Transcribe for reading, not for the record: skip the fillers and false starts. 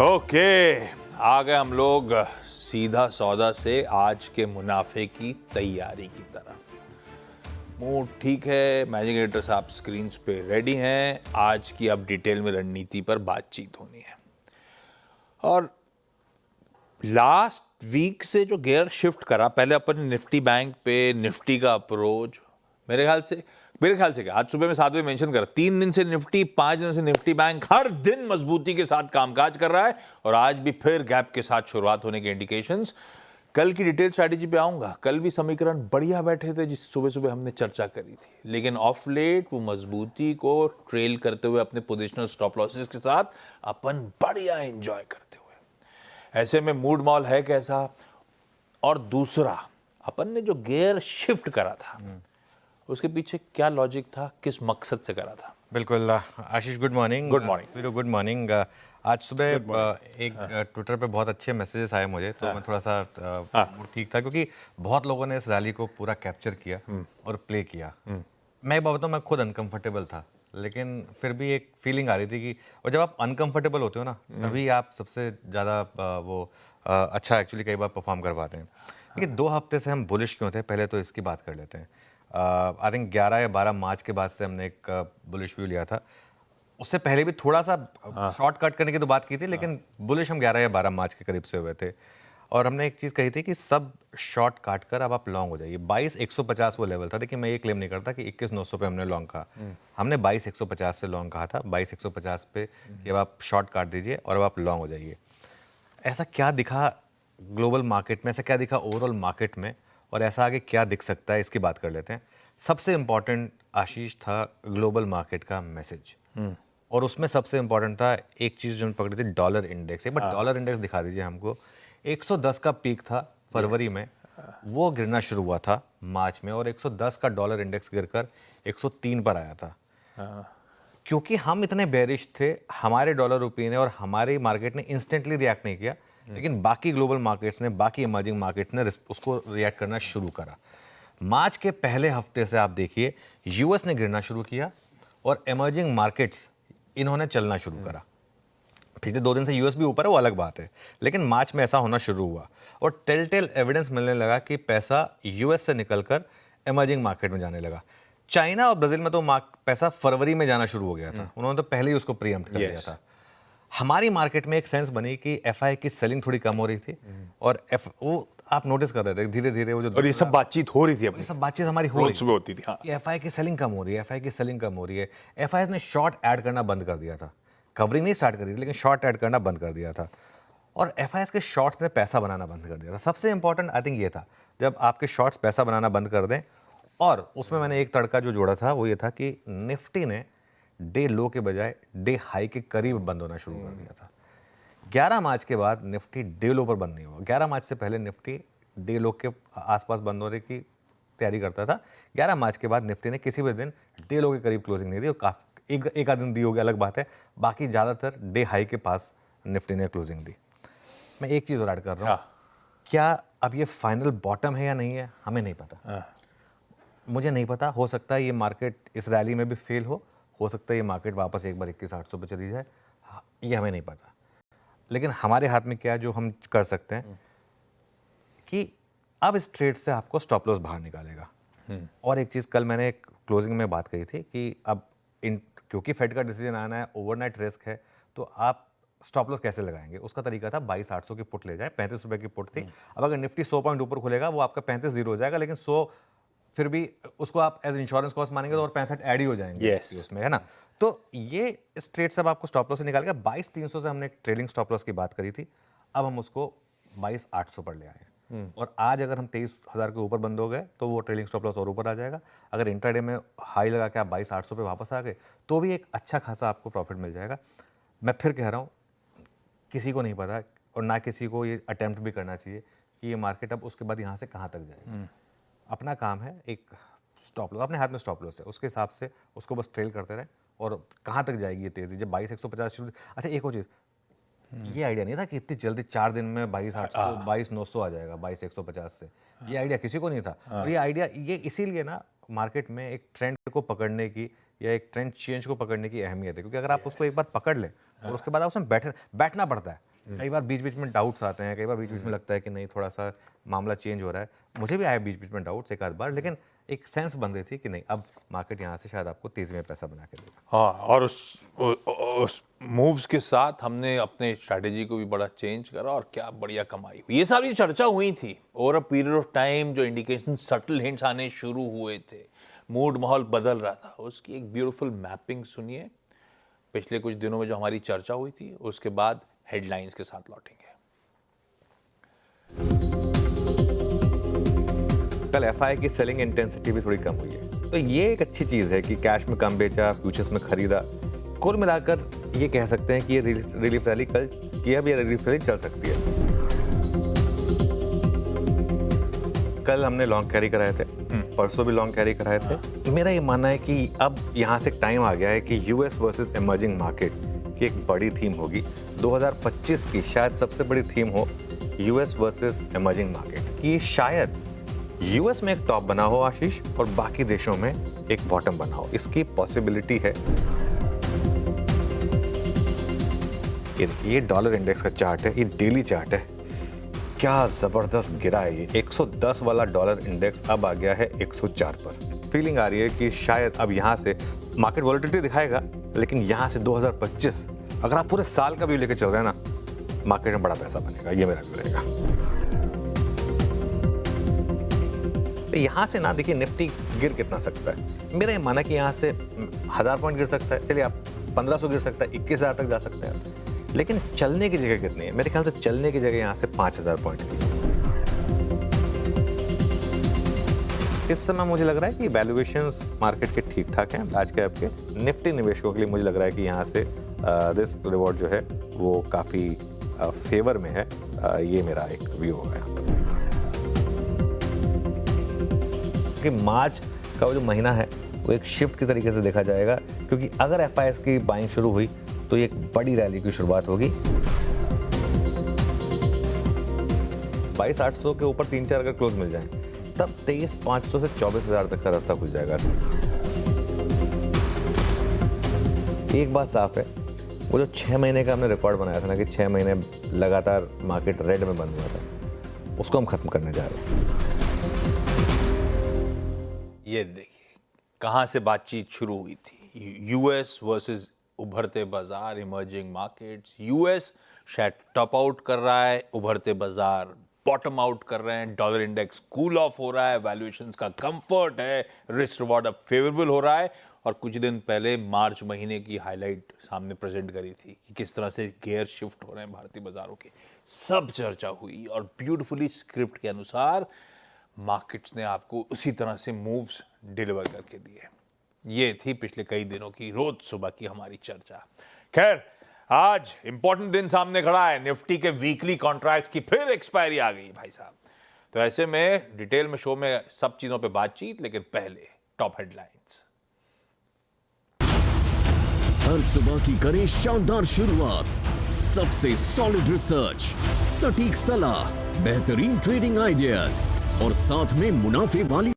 Okay, आ गए हम लोग सीधा सौदा से आज के मुनाफे की तैयारी की तरफ। मूड ठीक है, मैनेजिंग एडिटर साहब स्क्रीन पे रेडी हैं। आज की अब डिटेल में रणनीति पर बातचीत होनी है। और लास्ट वीक से जो गियर शिफ्ट करा, पहले अपन निफ्टी बैंक पे निफ्टी का अप्रोच मेरे ख्याल से क्या आज सुबह में 7 बजे मेंशन कर 3 दिन से निफ्टी, 5 दिन से निफ्टी बैंक हर दिन मजबूती के साथ कामकाज कर रहा है और आज भी फिर गैप के साथ शुरुआत होने के इंडिकेशंस। कल की डिटेल स्ट्रैटेजी पे आऊंगा। कल भी समीकरण बढ़िया बैठे थे जिस सुबह सुबह हमने चर्चा करी थी, लेकिन ऑफ लेट वो मजबूती को ट्रेल करते हुए अपने पोजिशनल स्टॉप लॉसेस के साथ अपन बढ़िया एंजॉय करते हुए, ऐसे में मूड मॉल है कैसा। और दूसरा, अपन ने जो गियर शिफ्ट करा था उसके पीछे क्या लॉजिक था, किस मकसद से करा था? बिल्कुल Ashish, good morning. Good morning. Good morning. आज सुबह एक ट्विटर पे बहुत अच्छे मैसेजेस आए मुझे, तो मैं थोड़ा सा मूड ठीक था क्योंकि बहुत लोगों ने इस रैली को पूरा कैप्चर किया और प्ले किया। मैं एक बात बताऊं, मैं खुद अनकंफर्टेबल था, लेकिन फिर भी एक फीलिंग आ रही थी कि, और जब आप अनकंफर्टेबल होते हो ना, तभी आप सबसे ज़्यादा अच्छा एक्चुअली कई बार परफॉर्म कर पाते हैं। लेकिन 2 हफ्ते से हम बुलिश क्यों थे, पहले तो इसकी बात कर लेते हैं। आई थिंक 11 या 12 मार्च के बाद से हमने एक बुलिश व्यू लिया था। उससे पहले भी थोड़ा सा शॉर्ट कट करने की तो बात की थी, लेकिन बुलिश हम 11 या 12 मार्च के करीब से हुए थे। और हमने एक चीज़ कही थी कि सब शॉर्ट काट कर अब आप लॉन्ग हो जाइए। 22,150 वो लेवल था। देखिए, मैं ये क्लेम नहीं करता कि 21,900 पे हमने लॉन्ग कहा। हमने 22,150 से लॉन्ग कहा था, 22,150 पे कि अब आप शॉर्ट काट दीजिए और अब आप लॉन्ग हो जाइए। ऐसा क्या दिखा ग्लोबल मार्केट में, ऐसा क्या दिखा ओवरऑल मार्केट में, और ऐसा आगे क्या दिख सकता है, इसकी बात कर लेते हैं। सबसे इंपॉर्टेंट आशीष था ग्लोबल मार्केट का मैसेज, और उसमें सबसे इंपॉर्टेंट था एक चीज़ जो पकड़ी थी, डॉलर इंडेक्स। एक बार डॉलर इंडेक्स दिखा दीजिए हमको। 110 का पीक था फरवरी में, वो गिरना शुरू हुआ था मार्च में, और 110 का डॉलर इंडेक्स गिरकर 103 पर आया था। क्योंकि हम इतने बेरिश थे, हमारे डॉलर रुपये ने और हमारी मार्केट ने इंस्टेंटली रिएक्ट नहीं किया, लेकिन बाकी ग्लोबल मार्केट्स ने, बाकी इमर्जिंग मार्केट ने उसको रिएक्ट करना शुरू करा। मार्च के पहले हफ्ते से आप देखिए, यूएस ने गिरना शुरू किया और इमर्जिंग मार्केट्स इन्होंने चलना शुरू करा। पिछले 2 दिन से यूएस भी ऊपर है, वो अलग बात है, लेकिन मार्च में ऐसा होना शुरू हुआ और टेल एविडेंस मिलने लगा कि पैसा यूएस से निकलकर इमर्जिंग मार्केट में जाने लगा। चाइना और ब्राजील में तो पैसा फरवरी में जाना शुरू हो गया था, उन्होंने तो पहले ही उसको प्रीएम्प्ट कर दिया था। हमारी मार्केट में एक सेंस बनी कि एफआई की सेलिंग थोड़ी कम हो रही थी, और वो आप नोटिस कर रहे थे धीरे धीरे वो जो, और ये सब बातचीत हो रही थी, ये सब बातचीत हमारी हो रही होती थी। हाँ। एफआई की सेलिंग कम हो रही है, एफआई की सेलिंग कम हो रही है। एफआई ने शॉर्ट ऐड करना बंद कर दिया था, कवरिंग नहीं स्टार्ट करी थी, लेकिन शॉर्ट ऐड करना बंद कर दिया था, और एफआई के शॉर्ट्स ने पैसा बनाना बंद कर दिया था। सबसे इंपॉर्टेंट आई थिंक ये था, जब आपके शॉर्ट्स पैसा बनाना बंद कर दें। और उसमें मैंने एक तड़का जो जोड़ा था वो ये था कि निफ्टी ने डे लो के बजाय डे हाई के करीब बंद होना शुरू कर दिया था। 11 मार्च के बाद निफ्टी डे लो पर बंद नहीं हुआ। 11 मार्च से पहले निफ्टी डे लो के आसपास बंद होने की तैयारी करता था। 11 मार्च के बाद निफ्टी ने किसी भी दिन डे लो के करीब क्लोजिंग नहीं दी, और एक आध दिन दी होगी, अलग बात है। बाकी ज़्यादातर डे हाई के पास निफ्टी ने क्लोजिंग दी। मैं एक चीज़ और ऐड कर रहा हूँ, क्या अब ये फाइनल बॉटम है या नहीं है, हमें नहीं पता। मुझे नहीं पता, हो सकता है ये मार्केट इस रैली में भी फेल हो सकता है ये मार्केट वापस एक बार 21,800 पे चली जाए, ये हमें नहीं पता। लेकिन हमारे हाथ में क्या है जो हम कर सकते हैं कि अब इस ट्रेड से आपको स्टॉप लॉस बाहर निकालेगा। और एक चीज़ कल मैंने क्लोजिंग में बात कही थी कि अब क्योंकि फेड का डिसीजन आना है, ओवरनाइट रिस्क है, तो आप स्टॉप लॉस कैसे लगाएंगे। उसका तरीका था 22,800 की पुट ले जाए, 35 रुपये की पुट थी। अब अगर निफ्टी 100 पॉइंट ऊपर खुलेगा, वो आपका 35 जीरो हो जाएगा, लेकिन 100 फिर भी उसको आप एज इंश्योरेंस कॉस्ट मानेंगे तो और 65 ऐड ही हो जाएंगे उसमें, है ना। तो ये इस ट्रेड से अब आपको स्टॉप लॉस से निकालेगा। 22,300 से हमने एक ट्रेलिंग स्टॉप लॉस की बात करी थी, अब हम उसको 22,800 पर ले आए हैं। और आज अगर हम 23,000 के ऊपर बंद हो गए तो वो ट्रेलिंग स्टॉप लॉस और ऊपर आ जाएगा। अगर इंट्राडे में हाई लगा के आप 22,800 पे वापस आ गए तो भी एक अच्छा खासा आपको प्रॉफिट मिल जाएगा। मैं फिर कह रहा हूँ, किसी को नहीं पता और ना किसी को ये अटेम्प्ट भी करना चाहिए कि ये मार्केट अब उसके बाद यहाँ से कहाँ तक जाएगी। अपना काम है, एक स्टॉप लॉस अपने हाथ में, स्टॉप लॉस है, उसके हिसाब से उसको बस ट्रेल करते रहे। और कहाँ तक जाएगी ये तेज़ी, जब 22,150 शुरू। अच्छा, एक और चीज़, ये आइडिया नहीं था कि इतनी जल्दी 4 दिन में 22,800 22,900 आ जाएगा 22,150 से। ये आइडिया किसी को नहीं था। और ये आइडिया ये इसीलिए ना मार्केट में एक ट्रेंड को पकड़ने की या एक ट्रेंड चेंज को पकड़ने की अहमियत है, क्योंकि अगर आप उसको एक बार पकड़ लें और उसके बाद आप उसमें बैठना पड़ता है। कई बार बीच बीच में डाउट्स आते हैं, कई बार बीच बीच में लगता है कि नहीं थोड़ा सा मामला चेंज हो रहा है। मुझे भी आया बीच बीच में डाउट्स एक आध बार, लेकिन एक सेंस बन रही थी कि नहीं अब मार्केट यहाँ से शायद आपको तेजी में पैसा बना के देगा। हाँ, और उस मूव्स के साथ हमने अपने स्ट्रैटेजी को भी बड़ा चेंज करा और क्या बढ़िया कमाई हुई। ये सारी चर्चा हुई थी over a period of time, जो इंडिकेशन सटल हिंट्स आने शुरू हुए थे, मूड माहौल बदल रहा था, उसकी एक ब्यूटीफुल मैपिंग सुनिए पिछले कुछ दिनों में जो हमारी चर्चा हुई थी, उसके बाद हेडलाइंस के साथ लौटेंगे। कल एफआई की सेलिंग इंटेंसिटी भी थोड़ी कम हुई है, तो ये एक अच्छी चीज़ है कि कैश में कम बेचा, फ्यूचर्स में खरीदा। कुल मिलाकर ये कह सकते हैं कि ये रिलीफ रैली कल की, अब ये रिलीफ रैली चल सकती है। कल हमने लॉन्ग कैरी कराए थे, परसों भी लॉन्ग कैरी कराए थे। मेरा ये मानना है कि अब यहाँ से टाइम आ गया है कि यूएस वर्सेस इमर्जिंग मार्केट की एक बड़ी थीम होगी। 2025 की शायद सबसे बड़ी थीम हो यूएस वर्सेस इमर्जिंग मार्केट, कि शायद यूएस में एक टॉप बना हो आशीष और बाकी देशों में एक बॉटम बना हो, इसकी पॉसिबिलिटी है। ये डॉलर इंडेक्स का चार्ट है, ये डेली चार्ट है, क्या जबरदस्त गिरा है ये। 110 वाला डॉलर इंडेक्स अब आ गया है 104 पर। फीलिंग आ रही है कि शायद अब यहाँ से मार्केट वॉलेटिलिटी दिखाएगा, लेकिन यहाँ से 2025 अगर आप पूरे साल का व्यू लेके चल रहे हैं ना, मार्केट में बड़ा पैसा बनेगा, ये मेरा व्यू रहेगा। यहाँ से ना देखिए निफ्टी गिर कितना सकता है। मेरा ये माना कि यहाँ से 1000 पॉइंट गिर सकता है, चलिए आप 1500 गिर सकता है, 21000 तक जा सकते हैं, लेकिन चलने की जगह कितनी है? मेरे ख्याल से चलने की जगह यहाँ से 5000 पॉइंट की। इस समय मुझे लग रहा है कि वैल्यूएशंस मार्केट के ठीक ठाक हैं आज के आपके निफ्टी निवेशकों के लिए। मुझे लग रहा है कि यहाँ से रिस्क रिवॉर्ड जो है वो काफ़ी फेवर में है। ये मेरा एक व्यू होगा यहाँ पर। कि मार्च का वो जो महीना है वो एक शिफ्ट की तरीके से देखा जाएगा, क्योंकि अगर एफआईएस की बाइंग शुरू हुई तो ये एक बड़ी रैली की शुरुआत होगी। 22,800 के ऊपर 3-4 अगर क्लोज मिल जाएं, तब 23,500 से 24,000 तक का रास्ता खुल जाएगा। एक बात साफ है, वो जो 6 महीने का हमने रिकॉर्ड बनाया था ना, कि 6 महीने लगातार मार्केट रेड में बंद हुआ था, उसको हम खत्म करने जा रहे हैं। ये देखिए कहाँ से बातचीत शुरू हुई थी, यूएस वर्सेस उभरते बाजार, इमर्जिंग मार्केट्स। यूएस शायद टॉप आउट कर रहा है, उभरते बाजार बॉटम आउट कर रहे हैं, डॉलर इंडेक्स कूल ऑफ हो रहा है, वैल्यूएशंस का कंफर्ट है, रिस्क रिवॉर्ड अब फेवरेबल हो रहा है। और कुछ दिन पहले मार्च महीने की हाईलाइट सामने प्रेजेंट करी थी कि किस तरह से गियर शिफ्ट हो रहे हैं भारतीय बाजारों के। सब चर्चा हुई और ब्यूटीफुली स्क्रिप्ट के अनुसार मार्केट्स ने आपको उसी तरह से मूव्स डिलीवर करके दिए। ये थी पिछले कई दिनों की रोज सुबह की हमारी चर्चा। खैर, आज इंपॉर्टेंट दिन सामने खड़ा है, निफ्टी के वीकली कॉन्ट्रैक्ट्स की फिर एक्सपायरी आ गई भाई साहब। तो ऐसे में डिटेल में शो में सब चीजों पे बातचीत, लेकिन पहले टॉप हेडलाइंस। हर सुबह की करें शानदार शुरुआत, सबसे सॉलिड रिसर्च, सटीक सलाह, बेहतरीन ट्रेडिंग आइडियाज और साथ में मुनाफे वाली